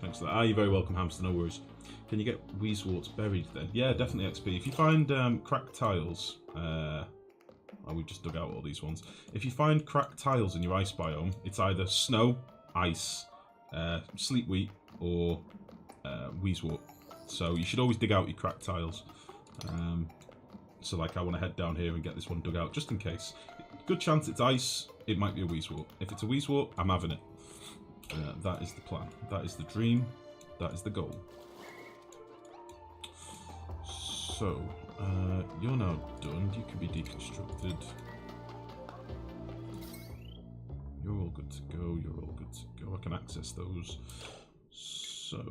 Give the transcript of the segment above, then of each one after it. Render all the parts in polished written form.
Thanks for that. Ah, you're very welcome, hamster, no worries. Can you get Weezewarts buried then? Yeah, definitely XP. If you find cracked tiles, oh, we just dug out all these ones. If you find cracked tiles in your ice biome, it's either snow, ice, sleep wheat, or Weezewort. So you should always dig out your cracked tiles. So like I want to head down here and get this one dug out just in case. Good chance it's ice, it might be a Weezewort. If it's a Weezewort, I'm having it. That is the plan. That is the dream. That is the goal. So, you're now done. You can be deconstructed. You're all good to go. You're all good to go. I can access those. So,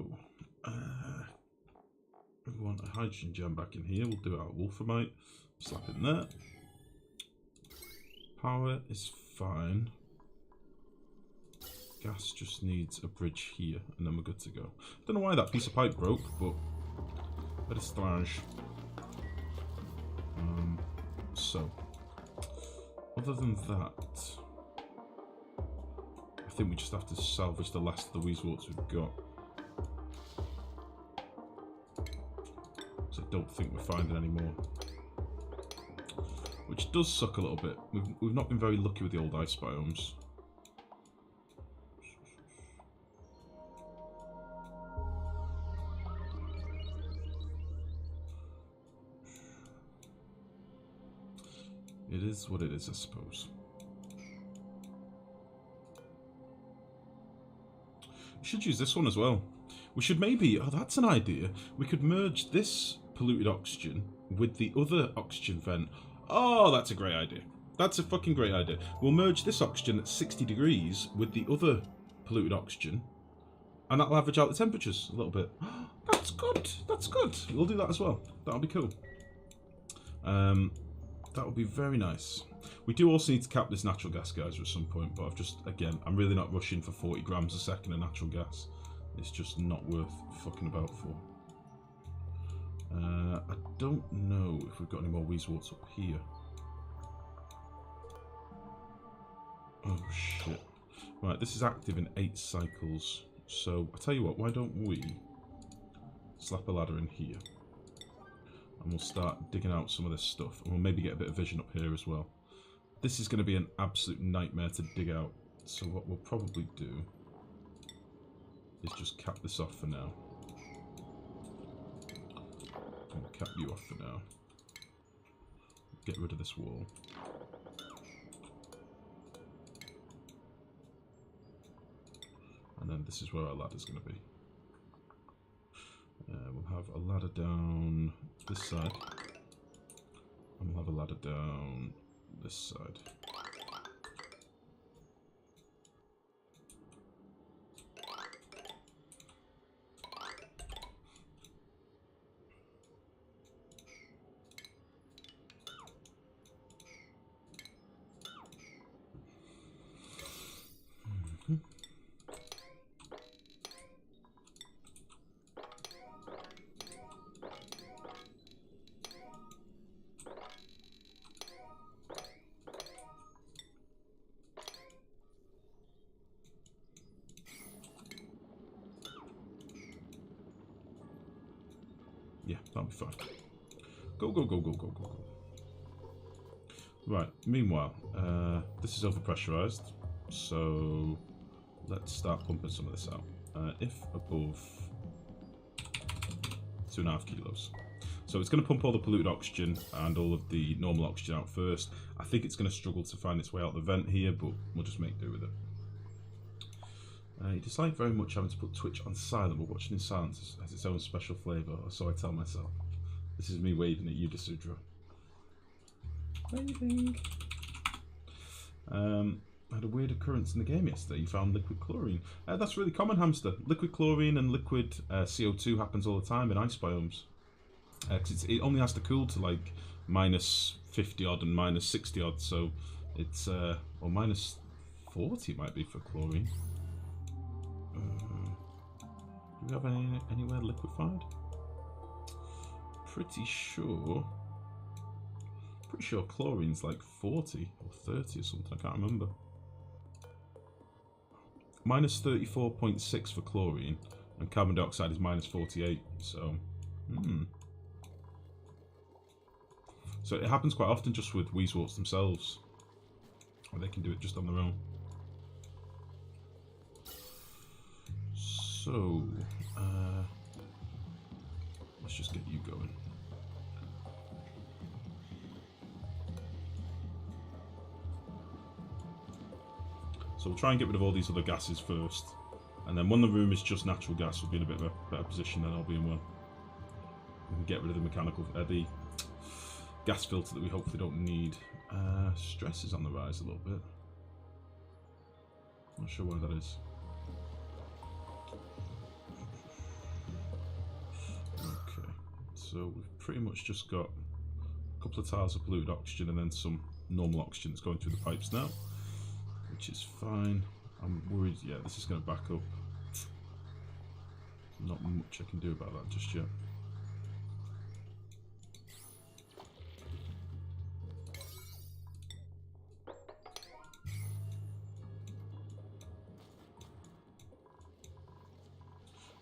we want a hydrogen gem back in here. We'll do it out of Wolframite. Slap in there. Power is fine. Gas just needs a bridge here, and then we're good to go. Don't know why that piece of pipe broke, but bit of strange. So, other than that, I think we just have to salvage the last of the Weezewarts we've got. So I don't think we're finding any more. Which does suck a little bit. We've not been very lucky with the old ice biomes. It is what it is, I suppose. We should use this one as well. We should maybe, oh, that's an idea. We could merge this polluted oxygen with the other oxygen vent. Oh, that's a great idea. That's a fucking great idea. We'll merge this oxygen at 60 degrees with the other polluted oxygen, and that'll average out the temperatures a little bit. That's good. That's good. We'll do that as well. That'll be cool. That would be very nice. We do also need to cap this natural gas geyser at some point, but I've just, again, I'm really not rushing for 40 grams a second of natural gas. It's just not worth fucking about for. I don't know if we've got any more Weezewarts up here. Oh shit. Right, this is active in 8 cycles. So, I tell you what, why don't we slap a ladder in here? And we'll start digging out some of this stuff. And we'll maybe get a bit of vision up here as well. This is going to be an absolute nightmare to dig out. So what we'll probably do is just cap this off for now. I'm going to cap you off for now. Get rid of this wall. And then this is where our ladder's going to be. We'll have a ladder down this side, and we'll have a ladder down this side. Yeah, that'll be fine. Go, go, go, go, go, go, go. Right, meanwhile, this is overpressurized, so let's start pumping some of this out. If above 2.5 kilos. So it's going to pump all the polluted oxygen and all of the normal oxygen out first. I think it's going to struggle to find its way out the vent here, but we'll just make do with it. You dislike very much having to put Twitch on silent, but watching in silence has its own special flavour, or so I tell myself. This is me waving at you, Desudra. Waving. I had a weird occurrence in the game yesterday. You found liquid chlorine. That's really common, hamster. Liquid chlorine and liquid CO2 happens all the time in ice biomes. Because it only has to cool to like minus 50 odd and minus 60 odd, so it's, or minus 40 it might be for chlorine. Do we have anywhere liquefied? Pretty sure chlorine's like 40 or 30 or something, I can't remember. minus 34.6 for chlorine, and carbon dioxide is minus 48. So, so it happens quite often just with weezeworts themselves, or they can do it just on their own. So, let's just get you going. So we'll try and get rid of all these other gases first, and then when the room is just natural gas, we'll be in a bit of a better position than I'll be in one. We can get rid of the mechanical, the gas filter that we hopefully don't need. Stress is on the rise a little bit. Not sure why that is. Okay, so we've pretty much just got a couple of tiles of polluted oxygen and then some normal oxygen that's going through the pipes now, which is fine. I'm worried, yeah, this is going to back up. Not much I can do about that just yet.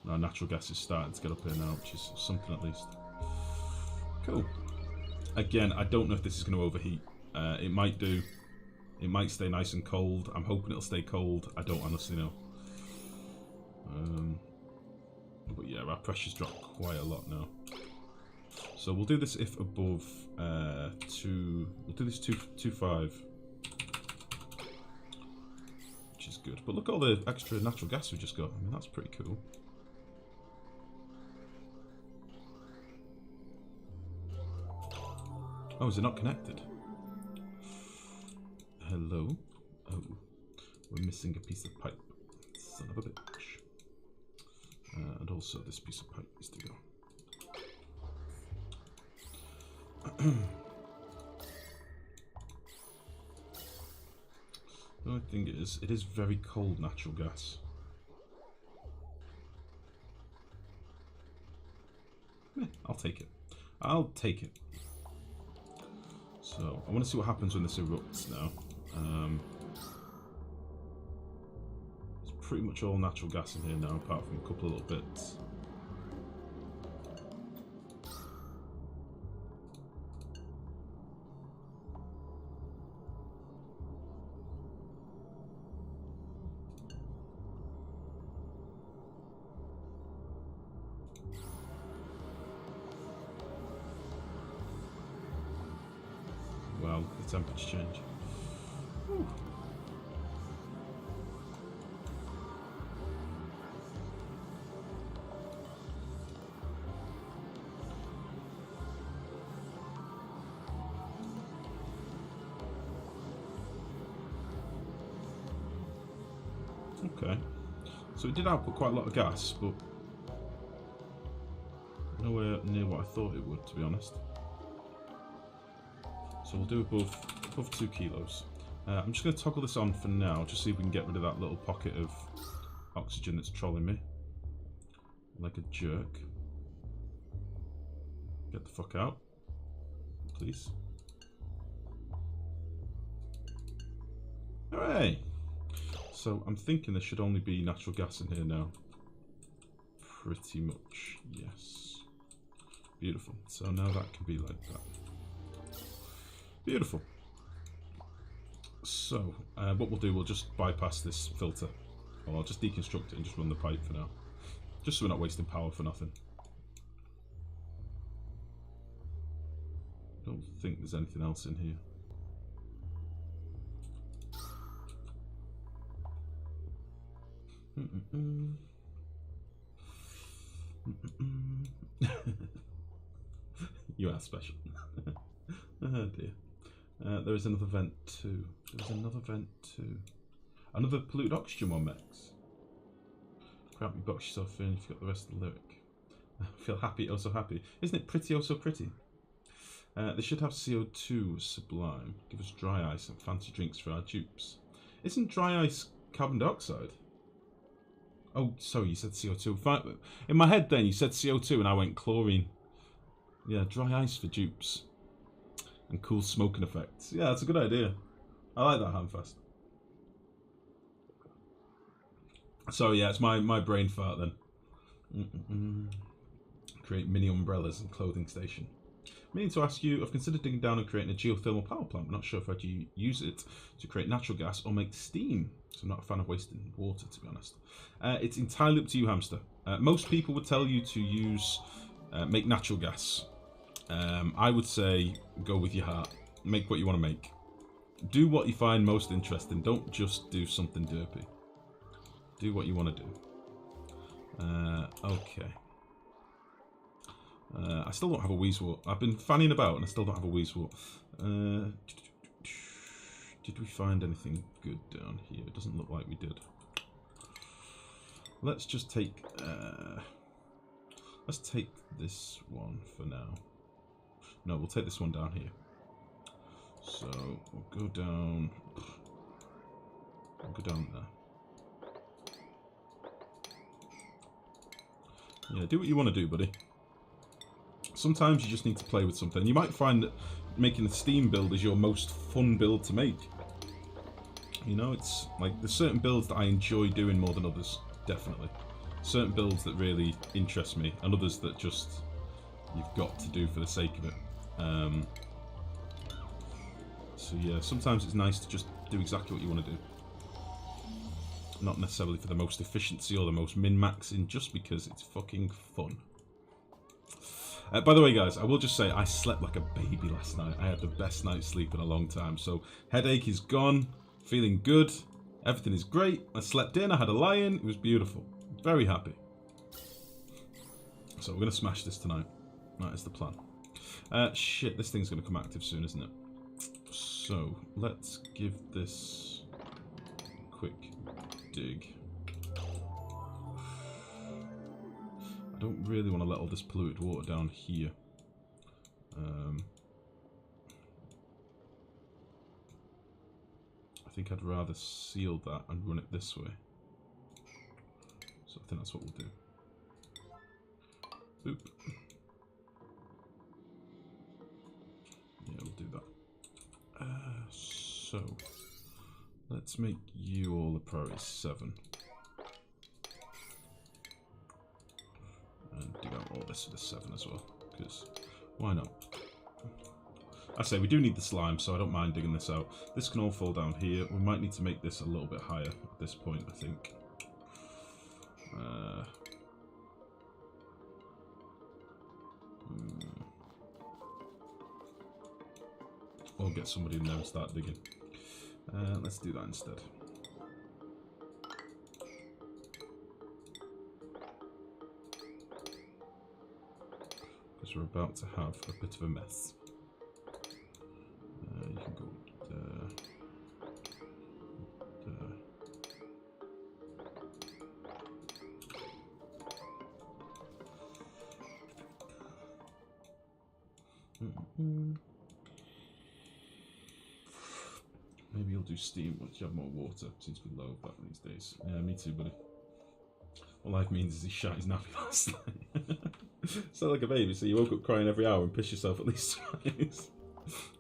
Now natural gas is starting to get up here now, which is something at least. Cool. Again, I don't know if this is going to overheat. It might do. It might stay nice and cold. I'm hoping it'll stay cold. I don't honestly know. But yeah, our pressure's dropped quite a lot now. So we'll do this if above 2. We'll do this 2.5, which is good. But look at all the extra natural gas we just got. I mean, that's pretty cool. Oh, is it not connected? Hello? Oh, we're missing a piece of pipe. Son of a bitch. And also this piece of pipe needs to go. The only thing is, it is very cold natural gas. I'll take it. I'll take it. So, I want to see what happens when this erupts now. There's pretty much all natural gas in here now, apart from a couple of little bits. Wow, look at the temperature change. Whew. Okay, so it did output quite a lot of gas, but nowhere near what I thought it would, to be honest. So we'll do above 2 kilos. I'm just going to toggle this on for now, just see if we can get rid of that little pocket of oxygen that's trolling me. Like a jerk. Get the fuck out, please. Hooray! So I'm thinking there should only be natural gas in here now. Pretty much, yes. Beautiful. So now that can be like that. Beautiful. So, what we'll do, we'll just bypass this filter. Or I'll just deconstruct it and just run the pipe for now. Just so we're not wasting power for nothing. Don't think there's anything else in here. You are special. Oh dear. There is another vent too. There's another vent too. Another polluted oxygen one, Max. Crap, you box yourself in, you forgot the rest of the lyric. I feel happy, oh so happy. Isn't it pretty, oh so pretty? They should have CO2 sublime. Give us dry ice and fancy drinks for our dupes. Isn't dry ice carbon dioxide? Oh, sorry, you said CO2. In my head then, you said CO2 and I went chlorine. Yeah, dry ice for dupes. And cool smoking effects. Yeah, that's a good idea. I like that, Handfast. So yeah, it's my brain fart then. Create mini umbrellas and clothing station. Meaning to ask you, I've considered digging down and creating a geothermal power plant, but not sure if I'd use it to create natural gas or make steam. So I'm not a fan of wasting water, to be honest. It's entirely up to you, hamster. Most people would tell you to use make natural gas. I would say go with your heart. Make what you want to make. Do what you find most interesting. Don't just do something derpy. Do what you want to do. Okay. I still don't have a Weezewort. I've been fanning about and I still don't have a Weezewort. Did we find anything good down here? It doesn't look like we did. Let's just take... let's take this one for now. No, we'll take this one down here. So, we'll go down... We'll go down there. Yeah, do what you want to do, buddy. Sometimes you just need to play with something. You might find that making a steam build is your most fun build to make. You know, it's like there's certain builds that I enjoy doing more than others, definitely. Certain builds that really interest me, and others that just you've got to do for the sake of it. So yeah, sometimes it's nice to just do exactly what you want to do. Not necessarily for the most efficiency or the most min-maxing, just because it's fucking fun. By the way, guys, I will just say I slept like a baby last night. I had the best night's sleep in a long time. So headache is gone, feeling good, everything is great. I slept in, I had a lie-in, it was beautiful. Very happy. So we're going to smash this tonight. That is the plan. Shit, this thing's going to come active soon, isn't it? So let's give this a quick dig. I don't really want to let all this polluted water down here. I think I'd rather seal that and run it this way. So I think that's what we'll do. Boop. Yeah, we'll do that. So, let's make you all a priority 7. And dig out all this for the 7 as well, because why not? I say we do need the slime, so I don't mind digging this out. This can all fall down here. We might need to make this a little bit higher at this point, I think. Or get somebody in there and start digging. Let's do that instead. Because we're about to have a bit of a mess. You can go there. There. Maybe you'll do steam once you have more water. Seems to be low back these days. Yeah, me too, buddy. All life means is he shot his nappy last night. Sound like a baby, so you woke up crying every hour and pissed yourself at least twice.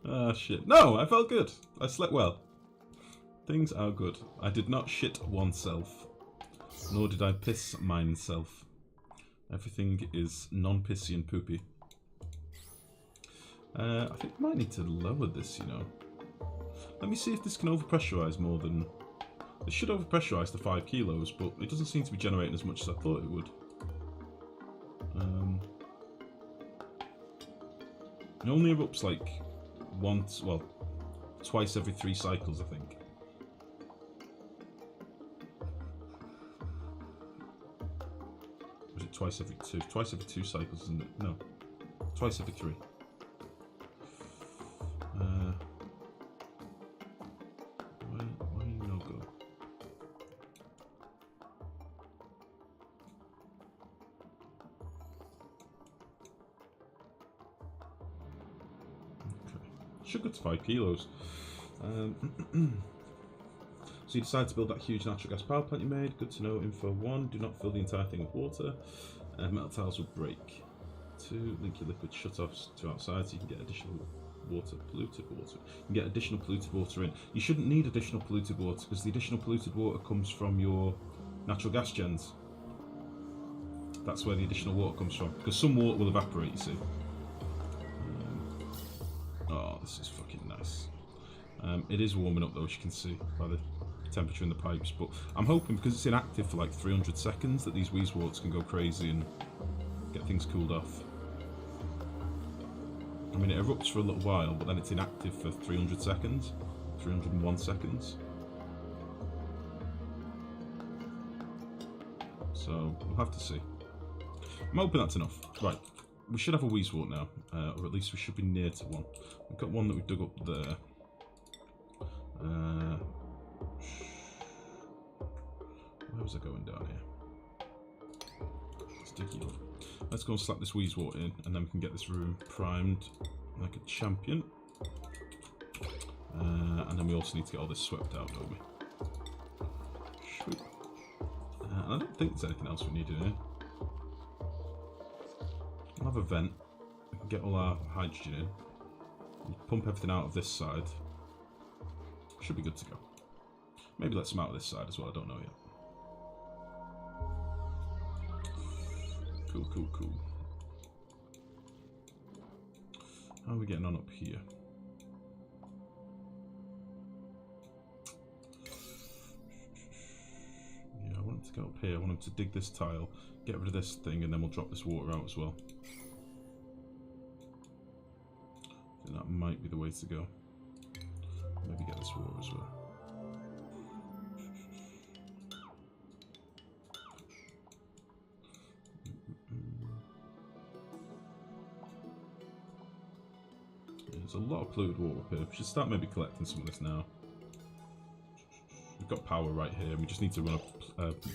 Ah, shit. No, I felt good. I slept well. Things are good. I did not shit oneself. Nor did I piss mineself. Everything is non-pissy and poopy. I think we might need to lower this, you know. Let me see if this can overpressurize more than... It should overpressurize to 5 kilos, but it doesn't seem to be generating as much as I thought it would. It only erupts like once, well, twice every 3 cycles, I think. Or is it twice every 2? Twice every 2 cycles, isn't it? No. Twice every 3. Why you no go? Should go to 5 kilos. So you decide to build that huge natural gas power plant you made. Good to know. Info 1, do not fill the entire thing with water. Metal tiles will break. 2, link your liquid shutoffs to outside so you can get additional water, polluted water. You can get additional polluted water in. You shouldn't need additional polluted water because the additional polluted water comes from your Natural gas gens. That's where the additional water comes from. Because some water will evaporate, you see. Oh, this is fucking nice. It is warming up though, as you can see by the temperature in the pipes. But I'm hoping, because it's inactive for like 300 seconds, that these Weezeworts can go crazy and get things cooled off. I mean, it erupts for a little while, but then it's inactive for 300 seconds. 301 seconds. So, we'll have to see. I'm hoping that's enough. Right, we should have a Weezewort now, or at least we should be near to one. We've got one that we dug up there. Where was I going down here? Let's dig you up. Let's go and slap this Weezewort in, and then we can get this room primed like a champion. And then we also need to get all this swept out, don't we? And I don't think there's anything else we need in here. We'll have a vent. We can get all our hydrogen in. And pump everything out of this side. Should be good to go. Maybe let some out of this side as well, I don't know yet. Cool, cool, cool. How are we getting on up here? Yeah, I want him to go up here. I want him to dig this tile, get rid of this thing, and then we'll drop this water out as well. I think that might be the way to go. Maybe get this water as well. There's a lot of polluted water up here. We should start maybe collecting some of this now. We've got power right here. We just need to run up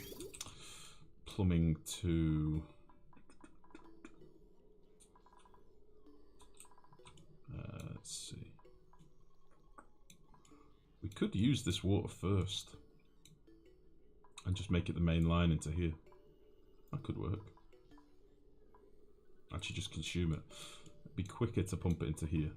plumbing to... let's see. We could use this water first. And just make it the main line into here. That could work. Actually just consume it. It'd be quicker to pump it into here.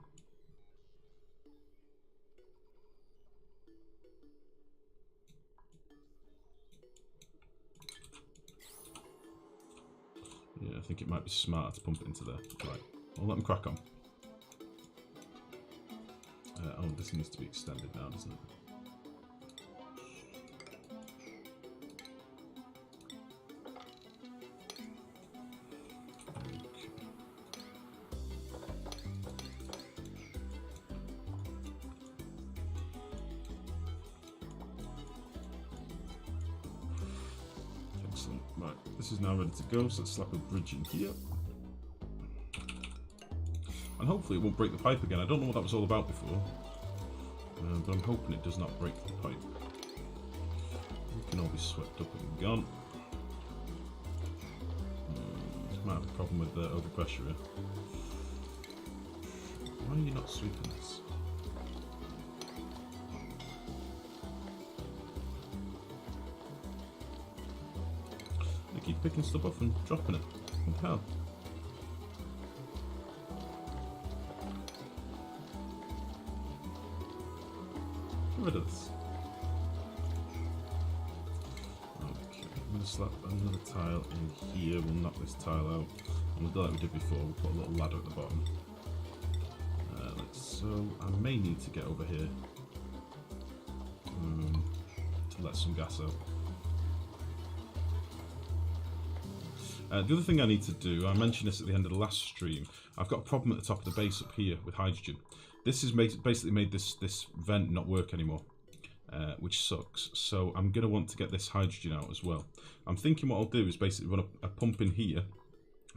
Yeah, I think it might be smarter to pump it into there. Right, I'll let them crack on. Oh, this needs to be extended now, doesn't it? Okay. Excellent. Right, this is now ready to go, so let's slap a bridge in here. And hopefully it won't break the pipe again. I don't know what that was all about before. But I'm hoping it does not break the pipe. We can all be swept up and gone. Might have a problem with the overpressure here. Why are you not sweeping this? They keep picking stuff up and dropping it. What the hell? Get rid of this. Okay, I'm going to slap another tile in here. We'll knock this tile out. And we'll do like we did before. We'll put a little ladder at the bottom. Like so. I may need to get over here to let some gas out. The other thing I need to do, I mentioned this at the end of the last stream, I've got a problem at the top of the base up here with hydrogen. This has basically made this vent not work anymore, which sucks. So I'm going to want to get this hydrogen out as well. I'm thinking what I'll do is basically run a pump in here,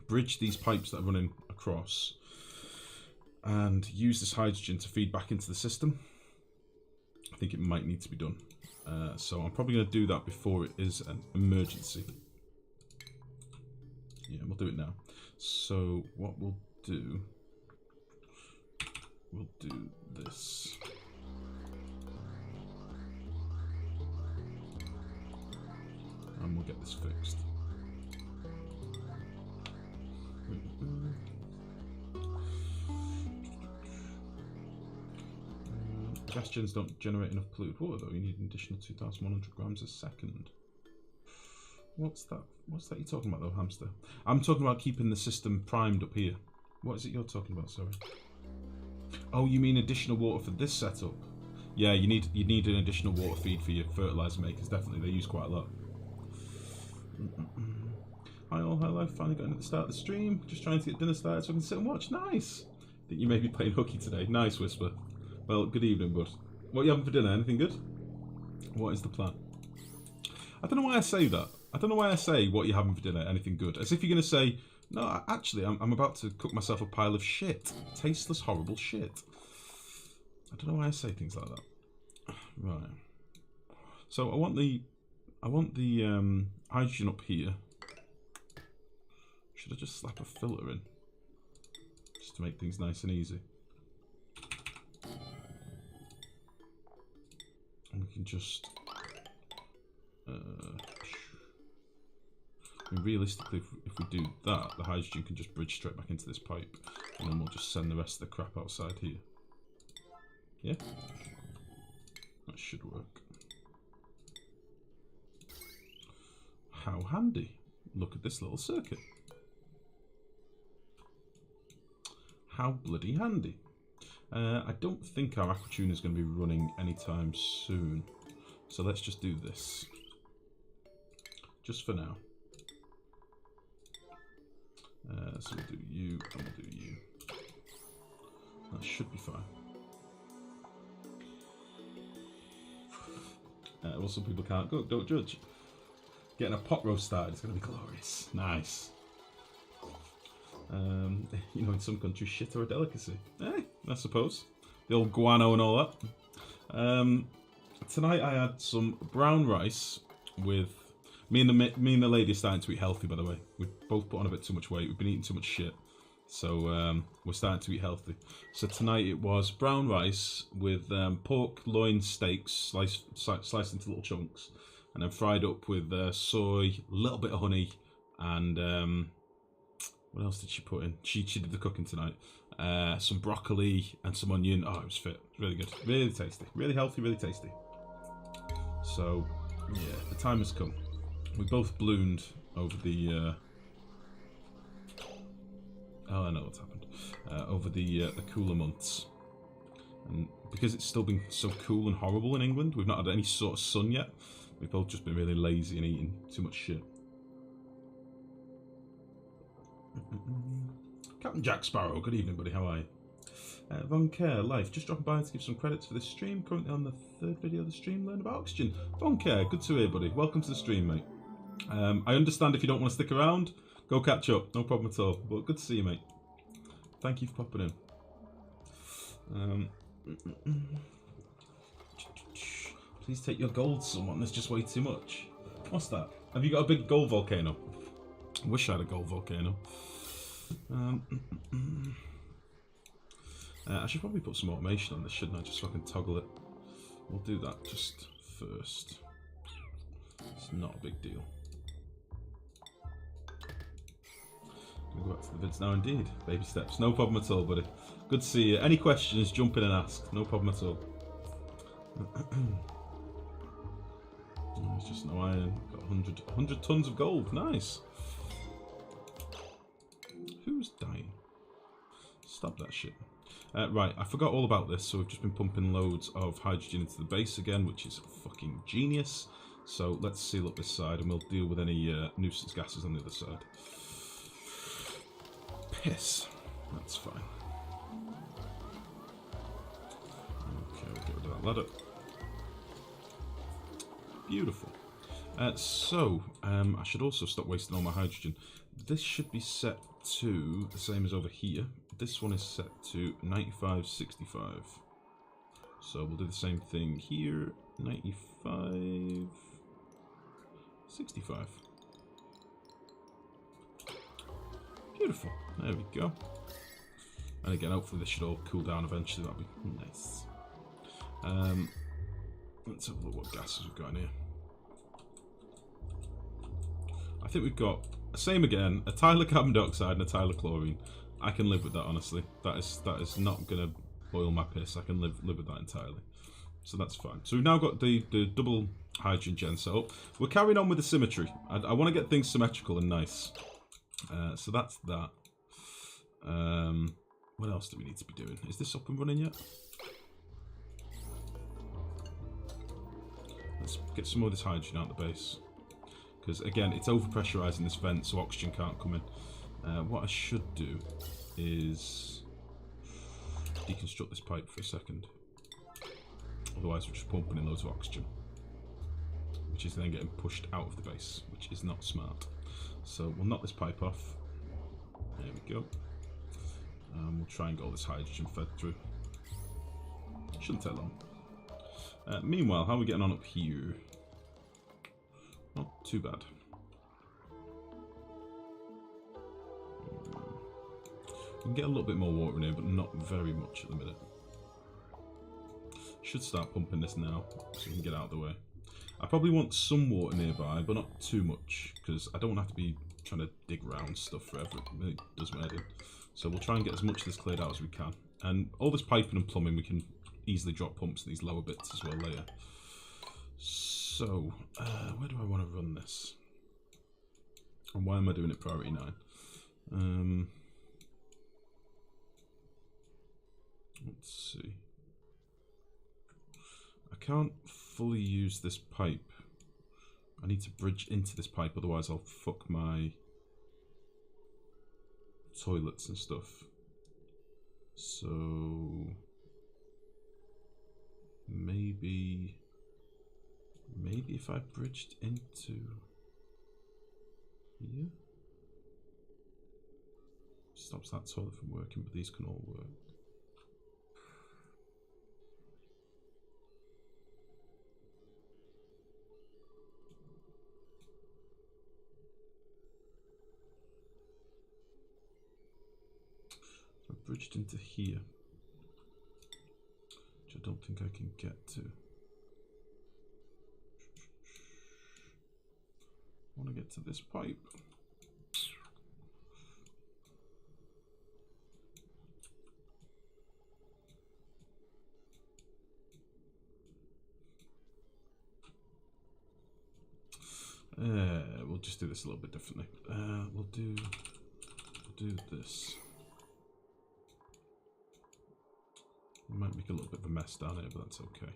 bridge these pipes that are running across, and use this hydrogen to feed back into the system. I think it might need to be done. So I'm probably going to do that before it is an emergency. Yeah, we'll do it now. So what we'll do this. And we'll get this fixed. Gas gens don't generate enough polluted water though. You need an additional 2,100 grams a second. What's that? What's that you're talking about, though, hamster? I'm talking about keeping the system primed up here. What is it you're talking about? Sorry. Oh, you mean additional water for this setup? Yeah, you need an additional water feed for your fertilizer makers. Definitely, they use quite a lot. Hi all, hi life. Finally got in at the start of the stream. Just trying to get dinner started so I can sit and watch. Nice. Think you may be playing hooky today. Nice, Whisper. Well, good evening, bud. What are you having for dinner? Anything good? What is the plan? I don't know why I say that. I don't know why I say what you're having for dinner. Anything good? As if you're going to say, no, actually, I'm about to cook myself a pile of shit. Tasteless, horrible shit. I don't know why I say things like that. Right. So I want the hydrogen up here. Should I just slap a filter in? Just to make things nice and easy. And we can just... I mean, realistically, if we do that, the hydrogen can just bridge straight back into this pipe. And then we'll just send the rest of the crap outside here. Yeah? That should work. How handy. Look at this little circuit. How bloody handy. I don't think our aqua tuner is going to be running anytime soon. So let's just do this. Just for now. So we'll do you, and we'll do you. That should be fine. Well, some people can't cook, don't judge. Getting a pot roast started, it's going to be glorious. Nice. You know, in some countries, shit are a delicacy. I suppose. The old guano and all that. Tonight I had some brown rice with... Me and the lady are starting to eat healthy, by the way. We've both put on a bit too much weight. We've been eating too much shit. So we're starting to eat healthy. So tonight it was brown rice with pork loin steaks sliced into little chunks. And then fried up with soy, a little bit of honey, and... what else did she put in? She did the cooking tonight. Some broccoli and some onion. Oh, it was fit. It was really good. Really tasty. Really healthy, really tasty. So, yeah, the time has come. We both ballooned over the... oh, I know what's happened. Over the cooler months. And because it's still been so cool and horrible in England, we've not had any sort of sun yet. We've both just been really lazy and eating too much shit. Captain Jack Sparrow, good evening, buddy. How are you? Von Care, Life, just dropping by to give some credits for this stream. Currently on the third video of the stream, learn about oxygen. Von Care, good to hear, buddy. Welcome to the stream, mate. I understand if you don't want to stick around, go catch up. No problem at all. But good to see you, mate. Thank you for popping in. Please take your gold, someone. There's just way too much. What's that? Have you got a big gold volcano? I wish I had a gold volcano. I should probably put some automation on this, shouldn't I? Just so I can toggle it. We'll do that just first. It's not a big deal. We'll go back to the vids now, indeed. Baby steps. No problem at all, buddy. Good to see you. Any questions, jump in and ask. No problem at all. It's just no iron. Got 100 tons of gold. Nice. Who's dying? Stop that shit. Right, I forgot all about this, so we've just been pumping loads of hydrogen into the base again, which is fucking genius. So let's seal up this side, and we'll deal with any nuisance gases on the other side. Piss. That's fine. Okay, we'll get rid of that ladder. Beautiful. So, I should also stop wasting all my hydrogen. This should be set to the same as over here. This one is set to 9565. So we'll do the same thing here. 9565. Beautiful. There we go. And again, hopefully this should all cool down eventually. That'll be nice. Let's have a look what gases we've got in here. I think we've got, same again, a tile of carbon dioxide and a tile of chlorine. I can live with that, honestly. That is not going to boil my piss. I can live with that entirely. So that's fine. So we've now got the double hydrogen gen set up. We're carrying on with the symmetry. I want to get things symmetrical and nice. So that's that. What else do we need to be doing? Is this up and running yet? Let's get some more of this hydrogen out the base. Because again, it's overpressurizing this vent so oxygen can't come in. What I should do is deconstruct this pipe for a second. Otherwise we're just pumping in loads of oxygen, which is then getting pushed out of the base, which is not smart. So we'll knock this pipe off. There we go. We'll try and get all this hydrogen fed through. Shouldn't take long. Meanwhile, how are we getting on up here? Not too bad. We can get a little bit more water in here, but not very much at the minute. Should start pumping this now, so we can get out of the way. I probably want some water nearby, but not too much, because I don't want to have to be trying to dig around stuff forever. It really does my head in. So we'll try and get as much of this cleared out as we can. And all this piping and plumbing, we can easily drop pumps to these lower bits as well later. So, where do I want to run this? And why am I doing it priority 9? Let's see. I can't fully use this pipe. I need to bridge into this pipe, otherwise I'll fuck my toilets and stuff. So maybe if I bridged into here, stops that toilet from working, but these can all work. Bridged into here, which I don't think I can get to. I want to get to this pipe. We'll just do this a little bit differently. We'll do this. Might make a little bit of a mess down here, but that's okay.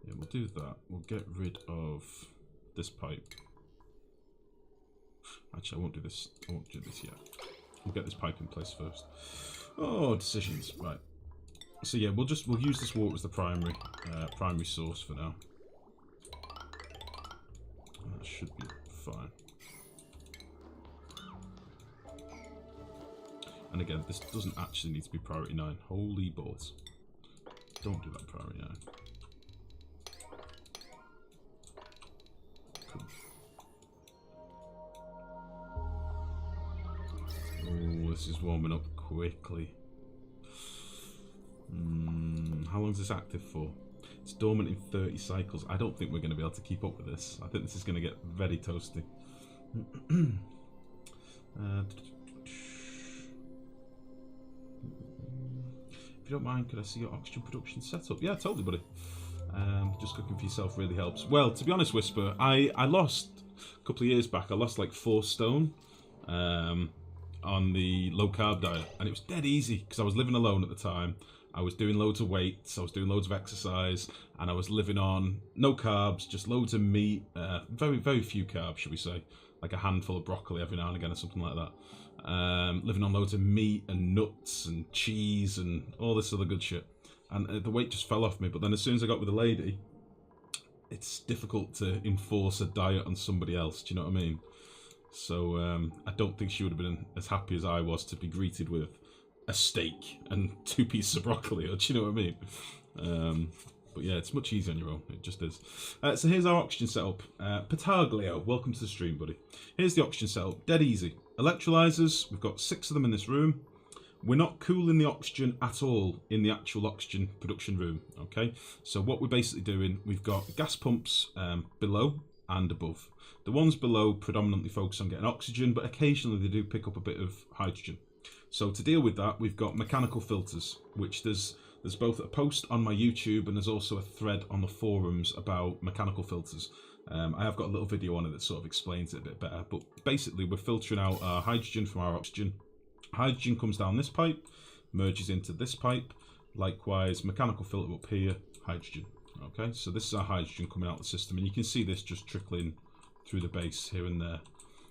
Yeah, we'll do that. We'll get rid of this pipe. Actually, I won't do this. I won't do this yet. We'll get this pipe in place first. Oh, decisions. Right. So yeah, we'll use this water as the primary source for now. That should be fine. And again, this doesn't actually need to be priority 9. Holy balls. Don't do that priority 9. Cool. Oh, this is warming up quickly. How long is this active for? It's dormant in 30 cycles. I don't think we're going to be able to keep up with this. I think this is going to get very toasty. If you don't mind, could I see your oxygen production setup? Yeah, totally, buddy. Just cooking for yourself really helps. Well, to be honest, Whisper, I lost a couple of years back. I lost like 4 stone on the low carb diet, and it was dead easy because I was living alone at the time. I was doing loads of weights, I was doing loads of exercise, and I was living on no carbs, just loads of meat, very, very few carbs, should we say, like a handful of broccoli every now and again or something like that. Living on loads of meat and nuts and cheese and all this other good shit. And the weight just fell off me, but then as soon as I got with a lady, it's difficult to enforce a diet on somebody else, do you know what I mean? So I don't think she would have been as happy as I was to be greeted with a steak and 2 pieces of broccoli, do you know what I mean? But yeah, it's much easier on your own, it just is. So here's our oxygen setup. Pataglio, welcome to the stream, buddy. Here's the oxygen setup, dead easy. Electrolyzers, we've got 6 of them in this room. We're not cooling the oxygen at all in the actual oxygen production room, okay? So what we're basically doing, we've got gas pumps below and above. The ones below predominantly focus on getting oxygen, but occasionally they do pick up a bit of hydrogen. So to deal with that, we've got mechanical filters, which there's There's both a post on my YouTube and there's also a thread on the forums about mechanical filters. I have got a little video on it that sort of explains it a bit better, but basically we're filtering out our hydrogen from our oxygen. Hydrogen comes down this pipe, merges into this pipe. Likewise, mechanical filter up here, hydrogen. Okay, so this is our hydrogen coming out of the system, and you can see this just trickling through the base here and there.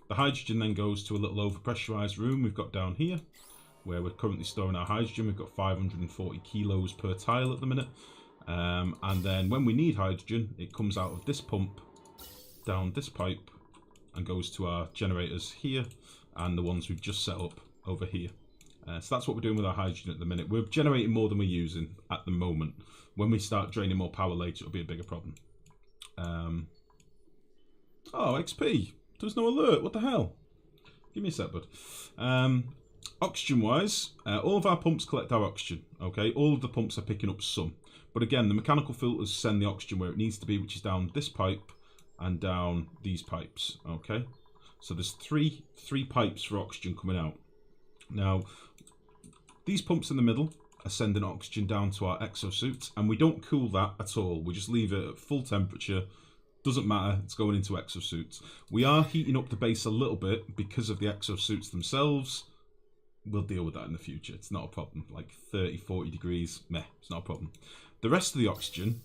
The hydrogen then goes to a little overpressurized room we've got down here, where we're currently storing our hydrogen. We've got 540 kilos per tile at the minute. And then when we need hydrogen, it comes out of this pump, down this pipe, and goes to our generators here, and the ones we've just set up over here. So that's what we're doing with our hydrogen at the minute. We're generating more than we're using at the moment. When we start draining more power later, it'll be a bigger problem. Oh, XP. There's no alert. What the hell? Give me a sec, bud. Oxygen-wise, all of our pumps collect our oxygen. Okay, all of the pumps are picking up some. But again, the mechanical filters send the oxygen where it needs to be, which is down this pipe and down these pipes. Okay, so there's three pipes for oxygen coming out. Now, these pumps in the middle are sending oxygen down to our exosuits, and we don't cool that at all. We just leave it at full temperature. Doesn't matter, it's going into exosuits. We are heating up the base a little bit because of the exosuits themselves. We'll deal with that in the future. It's not a problem. Like 30, 40 degrees, meh, it's not a problem. The rest of the oxygen